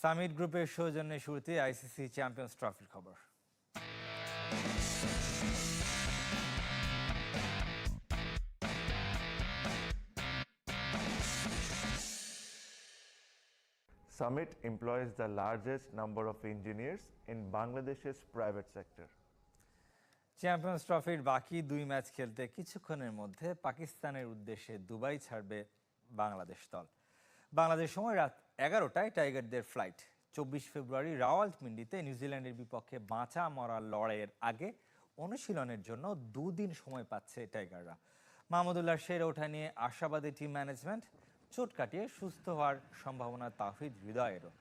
Summit গ্রুপের সৌজন্যে শুরুতে আইসিসি চ্যাম্পিয়ন্স ট্রফির খবর। Summit employs the largest number of engineers in Bangladesh's private sector. Champions ট্রফির বাকি 2 ম্যাচ খেলতে কিছুক্ষণের মধ্যে পাকিস্তানের উদ্দেশ্যে দুবাই ছাড়বে বাংলাদেশ দল। বাংলাদেশ সময় রাত 11টায় টাইগারদের ফ্লাইট। 24 ফেব্রুয়ারি রাওয়ালপিন্ডিতে নিউজিল্যান্ডের বিপক্ষে বাঁচা মরা লড়াইয়ের আগে অনুশীলনের জন্য 2 দিন সময় পাচ্ছে টাইগাররা। মাহমুদুল্লাহ সেরে ওঠা নিয়ে আশাবাদী টিম ম্যানেজমেন্ট। চোট কাটিয়ে সুস্থ হওয়ার সম্ভাবনা তাওহিদ হৃদয়েরও।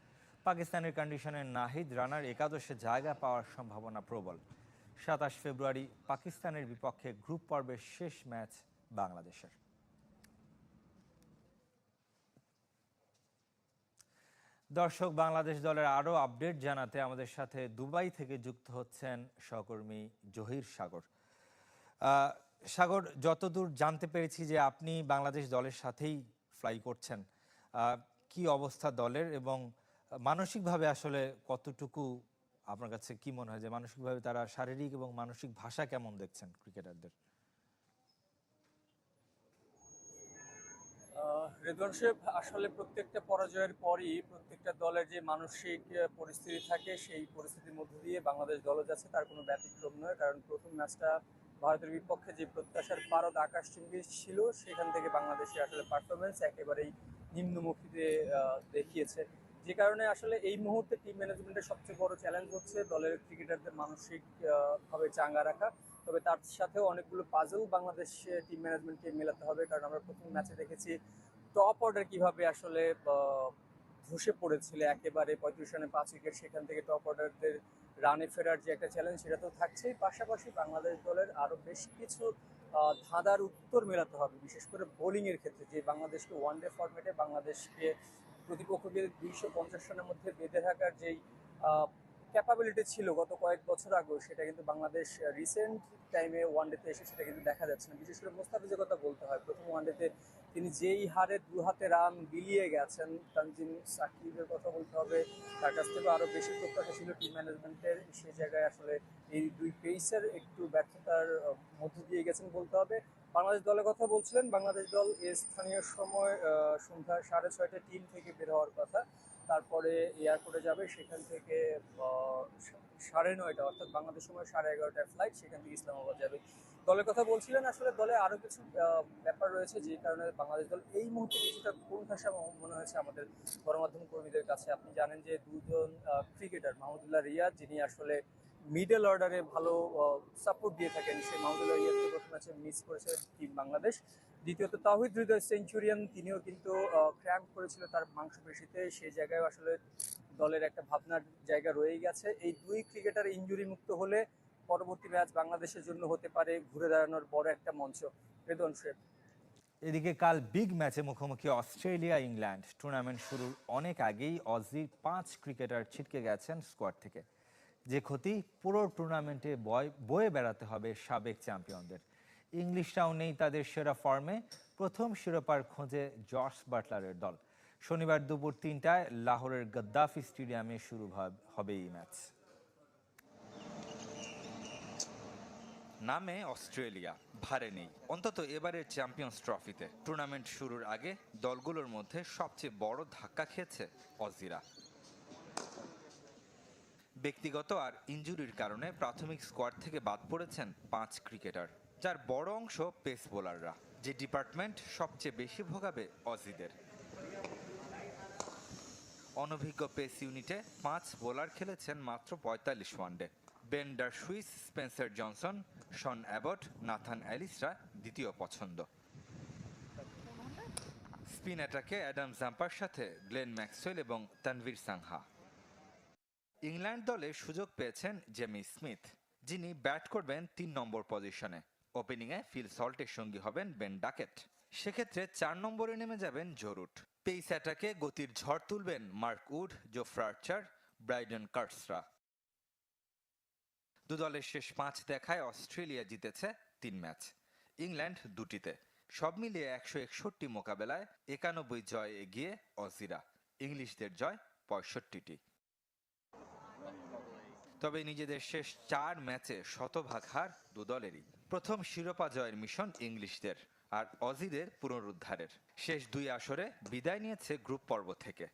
পাকিস্তানের কন্ডিশনে নাহিদ রানার একাদশে জায়গা পাওয়ার সম্ভাবনা প্রবল। 27 ফেব্রুয়ারি পাকিস্তানের বিপক্ষে গ্রুপ পর্বের শেষ ম্যাচ বাংলাদেশের। দর্শক, বাংলাদেশ দলের আরও আপডেট জানাতে আমাদের সাথে দুবাই থেকে যুক্ত হচ্ছেন সহকর্মী জহির সাগর। সাগর, যতদূর জানতে পেরেছি যে আপনি বাংলাদেশ দলের সাথেই ফ্লাই করছেন, কি অবস্থা দলের এবং মানসিকভাবে আসলে কতটুকু আপনার কাছে কি মনে হয় যে মানসিকভাবে তারা শারীরিক এবং মানসিক ভাষা কেমন দেখছেন ক্রিকেটারদের? রেদওয়ান সাহেব, আসলে প্রত্যেকটা পরাজয়ের পরই প্রত্যেকটা দলের যে মানসিক পরিস্থিতি থাকে সেই পরিস্থিতির মধ্যে দিয়ে বাংলাদেশ দলও যাচ্ছে, তার কোনো ব্যতিক্রম নয়। কারণ প্রথম ম্যাচটা ভারতের বিপক্ষে যে প্রত্যাশার পারদ আকাশচুম্বী ছিল, সেখান থেকে বাংলাদেশের আসলে পারফরমেন্স একেবারেই নিম্নমুখীতে দেখিয়েছে। যে কারণে আসলে এই মুহূর্তে টিম ম্যানেজমেন্টের সবচেয়ে বড় চ্যালেঞ্জ হচ্ছে দলের ক্রিকেটারদের মানসিক ভাবে চাঙ্গা রাখা। তবে তার সাথেও অনেকগুলো পাজল বাংলাদেশ টিম ম্যানেজমেন্টকে মেলাতে হবে, কারণ আমরা প্রথম ম্যাচে দেখেছি টপ অর্ডার কিভাবে আসলে ধসে পড়েছিল একেবারে 35 রানে 5 উইকেট। সেখান থেকে টপ অর্ডারদের রানে ফেরার যে একটা চ্যালেঞ্জ, সেটা তো থাকছেই। পাশাপাশি বাংলাদেশ দলের আরো বেশ কিছু ধাঁধার উত্তর মেলাতে হবে, বিশেষ করে বোলিংয়ের ক্ষেত্রে। যে বাংলাদেশকে ওয়ানডে ফরম্যাটে বাংলাদেশকে প্রতিপক্ষকে 250 রানের মধ্যে বেঁধে থাকার যেই ক্যাপাবিলিটি ছিল গত কয়েক বছর আগেও, সেটা কিন্তু বাংলাদেশ রিসেন্ট টাইমে ওয়ানডেতে এসে সেটা কিন্তু দেখা যাচ্ছে না। বিশেষ করে মোস্তাফিজের কথা বলতে হয়, প্রথম ওয়ানডেতে তিনি যেই হারে 2 হাতে রান বিলিয়ে গেছেন। তানজিম সাকিবের কথা বলতে হবে, তার কাছ থেকে আরও বেশি প্রত্যাশা ছিল টিম ম্যানেজমেন্টের। সেই জায়গায় আসলে এই 2 পেসার একটু ব্যর্থতার মধ্য দিয়ে গেছেন বলতে হবে। বাংলাদেশ দলের কথা বলছিলেন, বাংলাদেশ দল স্থানীয় সময় সন্ধ্যা 6:30টায় টিম থেকে বের হওয়ার কথা, তারপরে এয়ারপোর্টে যাবে। সেখান থেকে 9:30 অর্থাৎ বাংলাদেশ সময় 11:30টায় ফ্লাইট, সেখান থেকে ইসলামাবাদ যাবে। দলের কথা বলছিলেন, আসলে দলে আরও কিছু ব্যাপার রয়েছে যে কারণে বাংলাদেশ দল এই মুহূর্তে কিছুটা কোণঠাসা মনে হয়েছে আমাদের গণমাধ্যম কর্মীদের কাছে। আপনি জানেন যে 2জন ক্রিকেটার, মাহমুদুল্লাহ রিয়াদ, যিনি আসলে মিডল অর্ডারে ভালো সাপোর্ট দিয়ে থাকেন, সেই মাহমুদুল্লাহ রিয়াদকে প্রথম ম্যাচে মিস করেছে টিম বাংলাদেশ। দ্বিতীয়ত তাওহিদ হৃদয় সেঞ্চুরিয়ান, তিনিও কিন্তু ক্র্যাম্প করেছিল তার মাংসপেশিতে। সেই জায়গায় আসলে দলের একটা ভাবনার জায়গা রয়েই গেছে। এই 2 ক্রিকেটার ইনজুরি মুক্ত হলে পরবর্তী ম্যাচ বাংলাদেশের জন্য হতে পারে ঘুরে দাঁড়ানোর বড় একটা মঞ্চ। রেদওয়ান সাহেব, এদিকে কাল বিগ ম্যাচে মুখোমুখি অস্ট্রেলিয়া ইংল্যান্ড। টুর্নামেন্ট শুরুর অনেক আগেই অজির 5 ক্রিকেটার ছিটকে গেছেন স্কোয়াড থেকে। যে ক্ষতি পুরো টুর্নামেন্টে বয়ে বেড়াতে হবে সাবেক চ্যাম্পিয়নদের। ইংলিশরাও নেই তাদের সেরা ফর্মে। প্রথম শিরোপার খোঁজে জস বাটলারের দল। শনিবার দুপুর 3টায় লাহোরের গদ্দাফি স্টেডিয়ামে শুরু হবে এই ম্যাচ। নামে অস্ট্রেলিয়া, ভারে নেই, অন্তত এবারের চ্যাম্পিয়ন্স ট্রফিতে। টুর্নামেন্ট শুরুর আগে দলগুলোর মধ্যে সবচেয়ে বড় ধাক্কা খেয়েছে অজিরা। ব্যক্তিগত আর ইনজুরির কারণে প্রাথমিক স্কোয়াড থেকে বাদ পড়েছেন 5 ক্রিকেটার, যার বড় অংশ পেস বোলাররা, যে ডিপার্টমেন্ট সবচেয়ে বেশি ভোগাবে অজিদের। অনভিজ্ঞ পেস ইউনিটে 5 বোলার খেলেছেন মাত্র 45 one day. Ben Dwarshuis, Spencer Johnson, Sean Abbott, Nathan অ্যালিসরা দ্বিতীয় পছন্দ। স্পিন অ্যাটাকে অ্যাডাম জাম্পার সাথে গ্লেন ম্যাক্সওয়েল এবং তানভীর সাংহা। ইংল্যান্ড দলে সুযোগ পেয়েছেন জেমি স্মিথ, যিনি ব্যাট করবেন 3 নম্বর পজিশনে। ওপেনিংয়ে ফিল সল্টের সঙ্গী হবেন বেন ডাকেট। সেক্ষেত্রে 4 নম্বরে নেমে যাবেন জো রুট। পেস অ্যাটাকে গতির ঝড় তুলবেন Mark Wood, Jofra Archer, Brydon কার্টসরা। দুদলের শেষ 5 দেখায় অস্ট্রেলিয়া জিতেছে 3 ম্যাচ, ইংল্যান্ড 2টিতে। সব মিলিয়ে 161 মোকাবেলায় 91 জয় এগিয়ে অজিরা। ইংলিশদের জয় 65টি। তবে নিজেদের শেষ 4 ম্যাচে শতভাগ হার দু দলেরই। প্রথম শিরোপা জয়ের মিশন ইংলিশদের, আর অজিদের পুনরুদ্ধারের। শেষ 2 আসরে বিদায় নিয়েছে গ্রুপ পর্ব থেকে।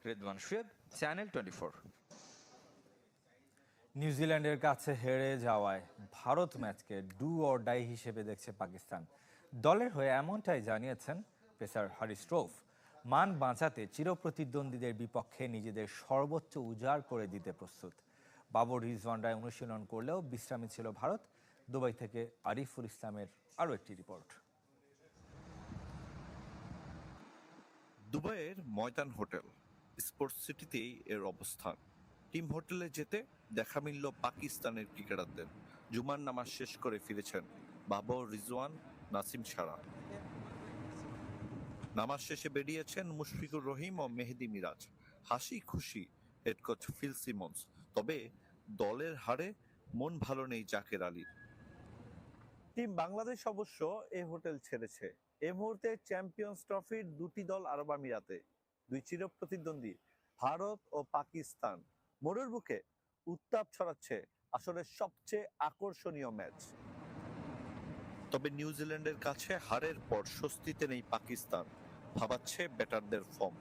রেদওয়ান শুয়েব, চ্যানেল 24। নিউজিল্যান্ডের কাছে হেরে যাওয়ায় ভারত ম্যাচকে ডু অর ডাই হিসেবে দেখছে পাকিস্তান। দলের হয়ে এমনটাই জানিয়েছেন পেসার হারিস রৌফ। মান বাঁচাতে চিরপ্রতিদ্বন্দ্বীদের বিপক্ষে নিজেদের সর্বোচ্চ উজাড় করে দিতে প্রস্তুত। বাবর রিজওয়ানরায় অনুশীলন করলেও বিশ্রামে ছিল ভারত। দুবাই থেকে আরিফুল ইসলামের আরও একটি রিপোর্ট। দুবাইয়ের ময়দান হোটেল স্পোর্টস সিটিতেই এর অবস্থান। টিম হোটেলে যেতে দেখা মিলল পাকিস্তানের ক্রিকেটারদের। জুমার নামাজ শেষ করে ফিরেছেন বাবর রিজওয়ান, নাসিম সারা। নামাজ শেষে বেরিয়েছেন মুশফিকুর রহিম ও মেহেদি মিরাজ। হাসি খুশি হেড কোচ ফিল সিমন্স। তবে দলের হারে মন ভালো নেই জাকের আলীর। টিম বাংলাদেশ অবশ্য এই হোটেল ছেড়েছে। এই মুহূর্তে চ্যাম্পিয়ন্স ট্রফির 2টি দল আরব আমিরাতে। 2 চিরপ্রতিদ্বন্দ্বী ভারত ও পাকিস্তান। মোড়ের বুকে উত্তাপ ছড়াচ্ছে আসলে সবচেয়ে আকর্ষণীয় ম্যাচ। তবে নিউজিল্যান্ডের কাছে হারের পর স্বস্তিতে নেই পাকিস্তান। ভাবাচ্ছে ব্যাটারদের ফর্ম।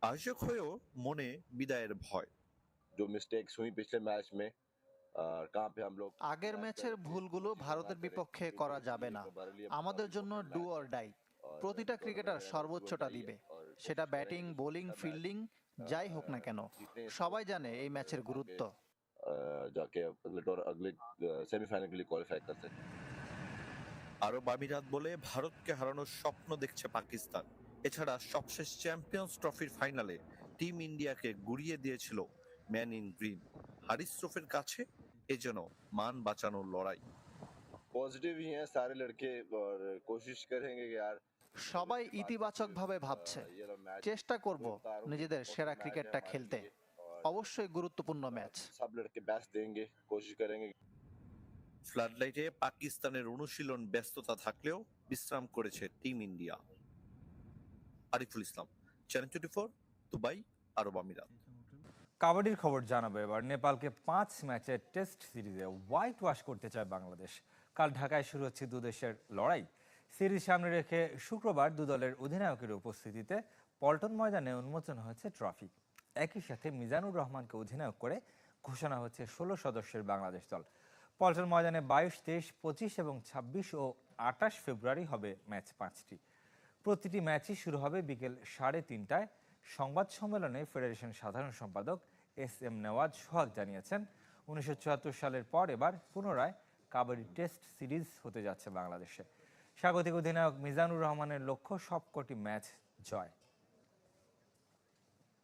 আয়োজক হয়েও মনে বিদায়ের ভয়। जो मिस्टेक्स हुई पिछले मैच में कहाँ पे हम लोग আগের ম্যাচের ভুলগুলো ভারতের বিপক্ষে করা যাবে না। আমাদের জন্য ডু অর ডাই। প্রতিটা ক্রিকেটার সর্বোচ্চটা দিবে, সেটা ব্যাটিং, বোলিং, ফিল্ডিং যাই হোক না কেন। সবাই জানে এই ম্যাচের গুরুত্ব। जाके अगले सेमीफाइनल के लिए क्वालिफाई करते हैं। আরব আমিরাত বলে ভারতকে হারানোর স্বপ্ন দেখছে পাকিস্তান। এছাড়া সবশেষ চ্যাম্পিয়ন্স ট্রফির ফাইনালে টিম ইন্ডিয়াকে গুড়িয়ে দিয়েছিল ম্যান ইন গ্রিন। হারিস রফের কাছে এ যেন মান বাঁচানোর লড়াই। पॉजिटिव ही हैं सारे लड़के और कोशिश करेंगे कि यार সবাই ইতিবাচকভাবে ভাবছে। চেষ্টা করব নিজেদের সেরা ক্রিকেটটা খেলতে। অবশ্যই গুরুত্বপূর্ণ ম্যাচ। सब लड़के बेस्ट देंगे, कोशिश करेंगे। ফ্লাডলাইটে পাকিস্তানের অনুশীলন ব্যস্ততা থাকলেও বিশ্রাম করেছে team India. Ariful Islam, channel 24, Dubai, আরব আমিরাত। কাবাডির খবর জানাবো এবার। নেপালকে 5 ম্যাচের টেস্ট সিরিজে হোয়াইট ওয়াশ করতে চায় বাংলাদেশ। কাল ঢাকায় শুরু হচ্ছে দুদেশের লড়াই। সিরিজ সামনে রেখে শুক্রবার দু দলের অধিনায়কের উপস্থিতিতে পল্টন ময়দানে উন্মোচন হয়েছে ট্রফি। একই সাথে মিজানুর রহমানকে অধিনায়ক করে ঘোষণা হচ্ছে 16 সদস্যের বাংলাদেশ দল। পল্টন ময়দানে 22, 23, 25 এবং 26 ও 28 ফেব্রুয়ারি হবে ম্যাচ 5টি। প্রতিটি ম্যাচই শুরু হবে বিকেল 3:30টায়। সংবাদ সম্মেলনে ফেডারেশন সাধারণ সম্পাদক SM নেওয়াজ সোহাগ জানিয়েছেন, 1974 সালের পর এবার পুনরায় কাবাডি টেস্ট সিরিজ হতে যাচ্ছে বাংলাদেশে। স্বাগতিক অধিনায়ক মিজানুর রহমানের লক্ষ্য সবকটি ম্যাচ জয়।